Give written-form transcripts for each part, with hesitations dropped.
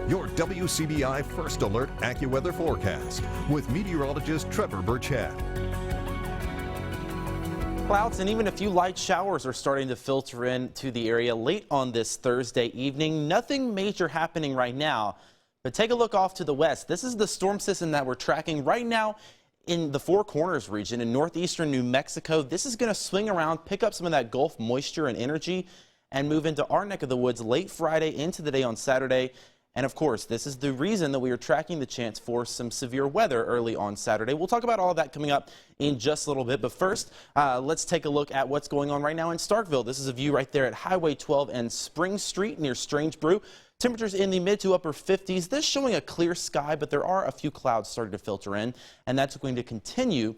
your WCBI First Alert AccuWeather forecast with meteorologist Trevor Birchett. Clouds and even a few light showers are starting to filter into the area late on this Thursday evening. Nothing major happening right now, but take a look off to the west. This is the storm system that we're tracking right now in the Four Corners region in northeastern New Mexico. This is going to swing around, pick up some of that Gulf moisture and energy, and move into our neck of the woods late Friday into the day on Saturday. And of course, this is the reason that we are tracking the chance for some severe weather early on Saturday. We'll talk about all of that coming up in just a little bit. But first, let's take a look at what's going on right now in Starkville. This is a view right there at Highway 12 and Spring Street near Strange Brew. Temperatures in the mid to upper 50s. This showing a clear sky, but there are a few clouds starting to filter in, and that's going to continue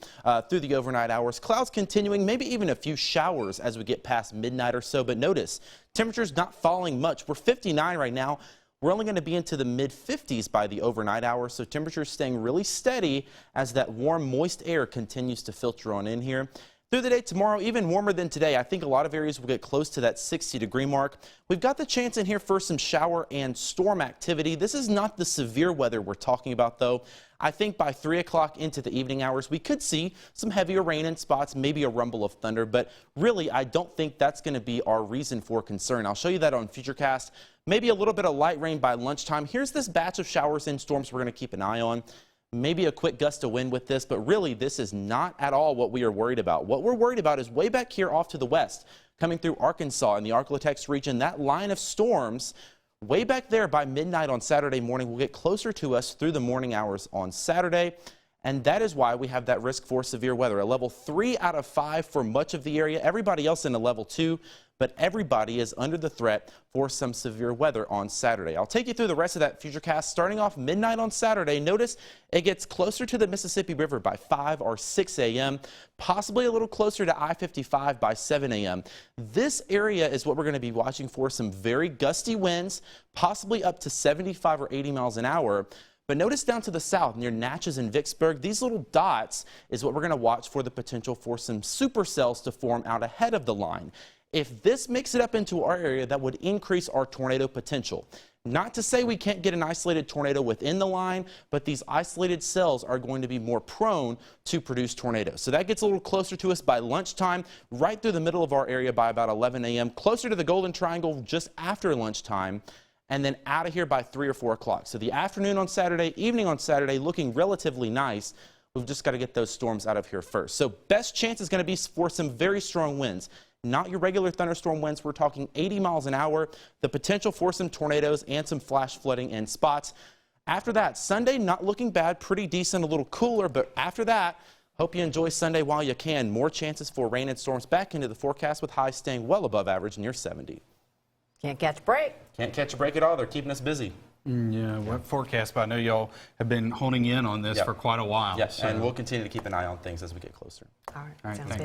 through the overnight hours. Clouds continuing, maybe even a few showers as we get past midnight or so. But notice, temperatures not falling much. We're 59 right now. We're only going to be into the mid-50s by the overnight hours, so temperatures staying really steady as that warm, moist air continues to filter on in here. Through the day tomorrow, even warmer than today. I think a lot of areas will get close to that 60-degree mark. We've got the chance in here for some shower and storm activity. This is not the severe weather we're talking about, though. I think by 3 o'clock into the evening hours, we could see some heavier rain in spots, maybe a rumble of thunder, but really, I don't think that's going to be our reason for concern. I'll show you that on Futurecast. Maybe a little bit of light rain by lunchtime. Here's this batch of showers and storms we're going to keep an eye on. Maybe a quick gust of wind with this, but really this is not at all what we are worried about. What we're worried about is way back here off to the west, coming through Arkansas and the Arklatex region. That line of storms way back there by midnight on Saturday morning will get closer to us through the morning hours on Saturday. And that is why we have that risk for severe weather. A level 3 out of 5 for much of the area. Everybody else in a level 2. But everybody is under the threat for some severe weather on Saturday. I'll take you through the rest of that Futurecast starting off midnight on Saturday. Notice it gets closer to the Mississippi River by 5 or 6 a.m., possibly a little closer to I-55 by 7 a.m. This area is what we're going to be watching for, some very gusty winds, possibly up to 75 or 80 miles an hour. But notice down to the south near Natchez and Vicksburg, these little dots is what we're going to watch for the potential for some supercells to form out ahead of the line. If this makes it up into our area, that would increase our tornado potential. Not to say we can't get an isolated tornado within the line, but these isolated cells are going to be more prone to produce tornadoes. So that gets a little closer to us by lunchtime, right through the middle of our area by about 11 a.m., closer to the Golden Triangle just after lunchtime, and then out of here by 3 or 4 o'clock. So the afternoon on Saturday, evening on Saturday, looking relatively nice. We've just got to get those storms out of here first. So best chance is going to be for some very strong winds. Not your regular thunderstorm winds. We're talking 80 miles an hour. The potential for some tornadoes and some flash flooding in spots. After that, Sunday not looking bad, pretty decent, a little cooler. But after that, hope you enjoy Sunday while you can. More chances for rain and storms back into the forecast with highs staying well above average near 70. Can't catch a break. Can't catch a break at all. They're keeping us busy. Yeah, what forecast, but I know y'all have been honing in on this for quite a while. Yes, so. And we'll continue to keep an eye on things as we get closer. All right, sounds good.